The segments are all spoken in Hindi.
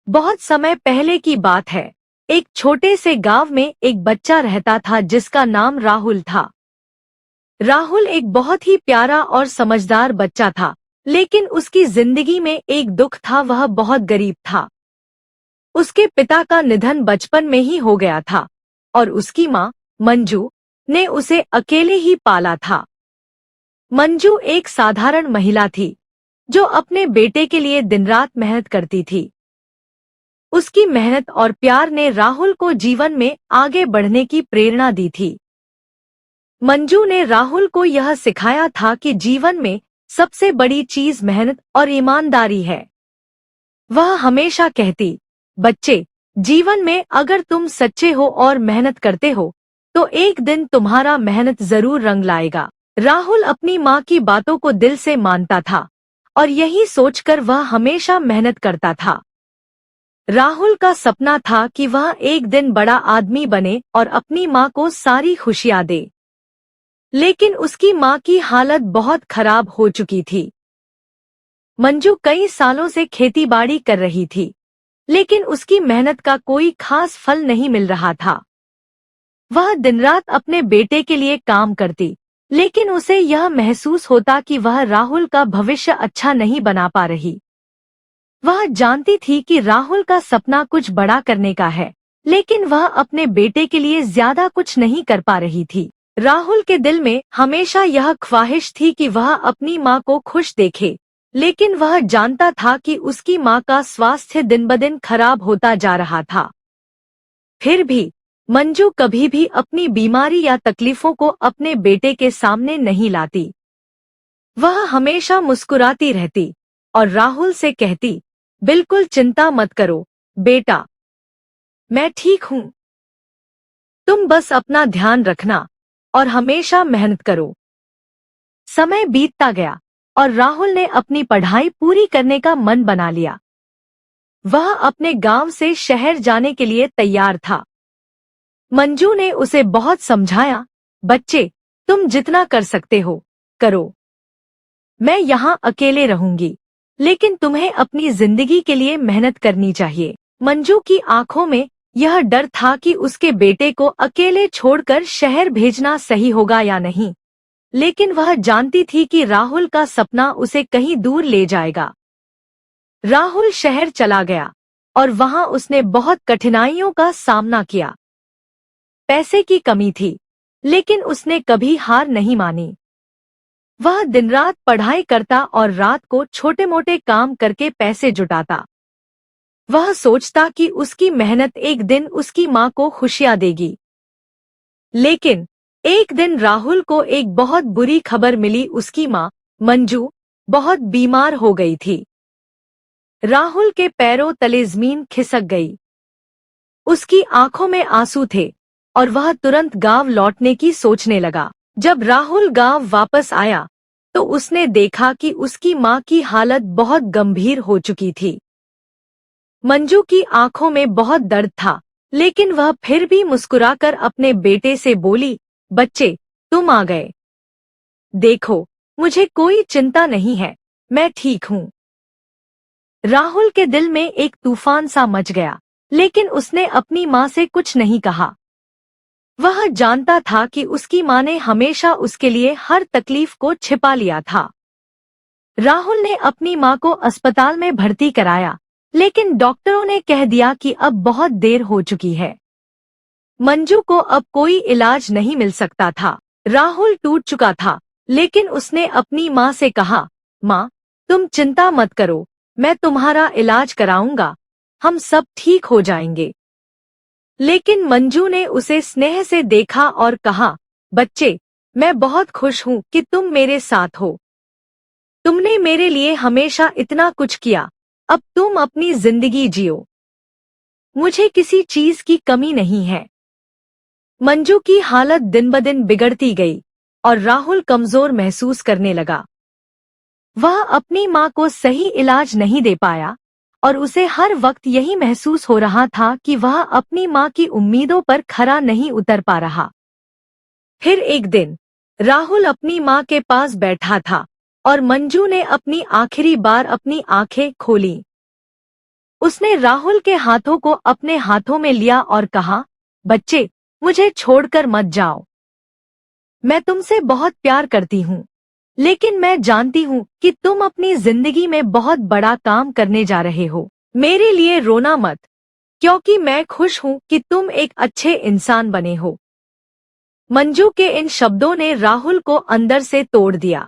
बहुत समय पहले की बात है। एक छोटे से गांव में एक बच्चा रहता था जिसका नाम राहुल था। राहुल एक बहुत ही प्यारा और समझदार बच्चा था, लेकिन उसकी जिंदगी में एक दुख था। वह बहुत गरीब था। उसके पिता का निधन बचपन में ही हो गया था और उसकी माँ मंजू ने उसे अकेले ही पाला था। मंजू एक साधारण महिला थी जो अपने बेटे के लिए दिन रात मेहनत करती थी। उसकी मेहनत और प्यार ने राहुल को जीवन में आगे बढ़ने की प्रेरणा दी थी। मंजू ने राहुल को यह सिखाया था कि जीवन में सबसे बड़ी चीज मेहनत और ईमानदारी है। वह हमेशा कहती, बच्चे, जीवन में अगर तुम सच्चे हो और मेहनत करते हो तो एक दिन तुम्हारा मेहनत जरूर रंग लाएगा। राहुल अपनी माँ की बातों को दिल से मानता था और यही सोचकर वह हमेशा मेहनत करता था। राहुल का सपना था कि वह एक दिन बड़ा आदमी बने और अपनी माँ को सारी खुशियां दे। लेकिन उसकी माँ की हालत बहुत खराब हो चुकी थी। मंजू कई सालों से खेतीबाड़ी कर रही थी, लेकिन उसकी मेहनत का कोई खास फल नहीं मिल रहा था। वह दिन रात अपने बेटे के लिए काम करती, लेकिन उसे यह महसूस होता कि वह राहुल का भविष्य अच्छा नहीं बना पा रही। वह जानती थी कि राहुल का सपना कुछ बड़ा करने का है, लेकिन वह अपने बेटे के लिए ज्यादा कुछ नहीं कर पा रही थी। राहुल के दिल में हमेशा यह ख्वाहिश थी कि वह अपनी माँ को खुश देखे, लेकिन वह जानता था कि उसकी माँ का स्वास्थ्य दिन ब दिन खराब होता जा रहा था। फिर भी मंजू कभी भी अपनी बीमारी या तकलीफों को अपने बेटे के सामने नहीं लाती। वह हमेशा मुस्कुराती रहती और राहुल से कहती, बिल्कुल चिंता मत करो बेटा, मैं ठीक हूँ। तुम बस अपना ध्यान रखना और हमेशा मेहनत करो। समय बीतता गया और राहुल ने अपनी पढ़ाई पूरी करने का मन बना लिया। वह अपने गांव से शहर जाने के लिए तैयार था। मंजू ने उसे बहुत समझाया, बच्चे, तुम जितना कर सकते हो करो, मैं यहाँ अकेले रहूंगी, लेकिन तुम्हें अपनी जिंदगी के लिए मेहनत करनी चाहिए। मंजू की आंखों में यह डर था कि उसके बेटे को अकेले छोड़कर शहर भेजना सही होगा या नहीं, लेकिन वह जानती थी कि राहुल का सपना उसे कहीं दूर ले जाएगा। राहुल शहर चला गया और वहां उसने बहुत कठिनाइयों का सामना किया। पैसे की कमी थी, लेकिन उसने कभी हार नहीं मानी। वह दिन रात पढ़ाई करता और रात को छोटे मोटे काम करके पैसे जुटाता। वह सोचता कि उसकी मेहनत एक दिन उसकी माँ को खुशियां देगी। लेकिन एक दिन राहुल को एक बहुत बुरी खबर मिली। उसकी माँ मंजू बहुत बीमार हो गई थी। राहुल के पैरों तले जमीन खिसक गई। उसकी आंखों में आंसू थे और वह तुरंत गांव लौटने की सोचने लगा। जब राहुल गांव वापस आया तो उसने देखा कि उसकी माँ की हालत बहुत गंभीर हो चुकी थी। मंजू की आंखों में बहुत दर्द था, लेकिन वह फिर भी मुस्कुराकर अपने बेटे से बोली, बच्चे, तुम आ गए। देखो, मुझे कोई चिंता नहीं है, मैं ठीक हूँ। राहुल के दिल में एक तूफान सा मच गया, लेकिन उसने अपनी माँ से कुछ नहीं कहा। वह जानता था कि उसकी माँ ने हमेशा उसके लिए हर तकलीफ को छिपा लिया था। राहुल ने अपनी माँ को अस्पताल में भर्ती कराया, लेकिन डॉक्टरों ने कह दिया कि अब बहुत देर हो चुकी है। मंजू को अब कोई इलाज नहीं मिल सकता था। राहुल टूट चुका था, लेकिन उसने अपनी माँ से कहा, माँ, तुम चिंता मत करो, मैं तुम्हारा इलाज कराऊंगा, हम सब ठीक हो जाएंगे। लेकिन मंजू ने उसे स्नेह से देखा और कहा, बच्चे, मैं बहुत खुश हूँ कि तुम मेरे साथ हो। तुमने मेरे लिए हमेशा इतना कुछ किया, अब तुम अपनी जिंदगी जियो। मुझे किसी चीज की कमी नहीं है। मंजू की हालत दिन ब दिन बिगड़ती गई और राहुल कमजोर महसूस करने लगा। वह अपनी माँ को सही इलाज नहीं दे पाया और उसे हर वक्त यही महसूस हो रहा था कि वह अपनी माँ की उम्मीदों पर खरा नहीं उतर पा रहा। फिर एक दिन राहुल अपनी माँ के पास बैठा था और मंजू ने अपनी आखिरी बार अपनी आंखें खोली। उसने राहुल के हाथों को अपने हाथों में लिया और कहा, बच्चे, मुझे छोड़कर मत जाओ। मैं तुमसे बहुत प्यार करती हूँ, लेकिन मैं जानती हूँ कि तुम अपनी जिंदगी में बहुत बड़ा काम करने जा रहे हो। मेरे लिए रोना मत, क्योंकि मैं खुश हूँ कि तुम एक अच्छे इंसान बने हो। मंजू के इन शब्दों ने राहुल को अंदर से तोड़ दिया।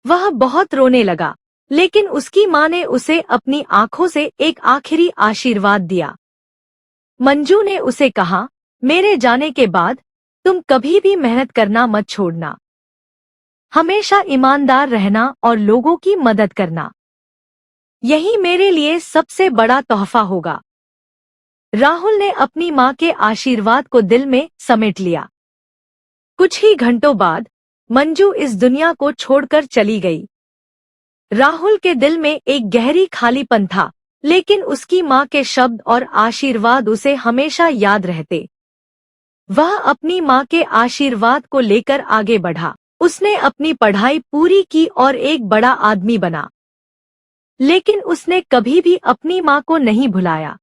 वह बहुत रोने लगा, लेकिन उसकी माँ ने उसे अपनी आंखों से एक आखिरी आशीर्वाद दिया। मंजू ने उसे कहा, मेरे जाने के बाद तुम कभी भी मेहनत करना मत छोड़ना। हमेशा ईमानदार रहना और लोगों की मदद करना, यही मेरे लिए सबसे बड़ा तोहफा होगा। राहुल ने अपनी माँ के आशीर्वाद को दिल में समेट लिया। कुछ ही घंटों बाद मंजू इस दुनिया को छोड़कर चली गई। राहुल के दिल में एक गहरी खालीपन था, लेकिन उसकी माँ के शब्द और आशीर्वाद उसे हमेशा याद रहते। वह अपनी माँ के आशीर्वाद को लेकर आगे बढ़ा। उसने अपनी पढ़ाई पूरी की और एक बड़ा आदमी बना, लेकिन उसने कभी भी अपनी माँ को नहीं भुलाया।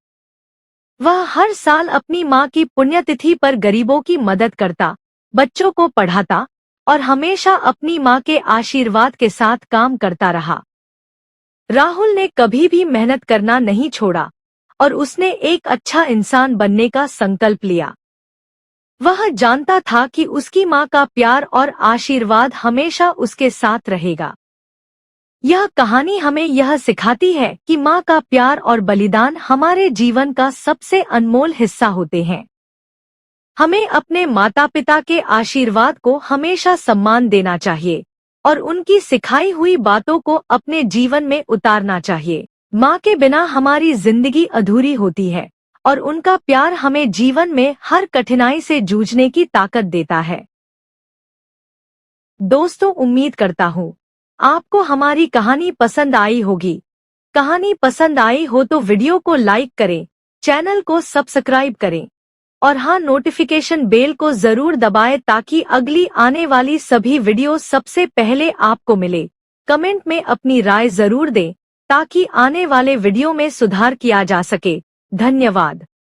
वह हर साल अपनी माँ की पुण्यतिथि पर गरीबों की मदद करता, बच्चों को पढ़ाता और हमेशा अपनी माँ के आशीर्वाद के साथ काम करता रहा। राहुल ने कभी भी मेहनत करना नहीं छोड़ा और उसने एक अच्छा इंसान बनने का संकल्प लिया। वह जानता था कि उसकी माँ का प्यार और आशीर्वाद हमेशा उसके साथ रहेगा। यह कहानी हमें यह सिखाती है कि माँ का प्यार और बलिदान हमारे जीवन का सबसे अनमोल हिस्सा होते हैं। हमें अपने माता पिता के आशीर्वाद को हमेशा सम्मान देना चाहिए और उनकी सिखाई हुई बातों को अपने जीवन में उतारना चाहिए। माँ के बिना हमारी जिंदगी अधूरी होती है और उनका प्यार हमें जीवन में हर कठिनाई से जूझने की ताकत देता है। दोस्तों, उम्मीद करता हूँ आपको हमारी कहानी पसंद आई होगी। कहानी पसंद आई हो तो वीडियो को लाइक करें, चैनल को सब्सक्राइब करें और हाँ, नोटिफिकेशन बेल को जरूर दबाएं ताकि अगली आने वाली सभी वीडियो सबसे पहले आपको मिले। कमेंट में अपनी राय जरूर दें ताकि आने वाले वीडियो में सुधार किया जा सके। धन्यवाद।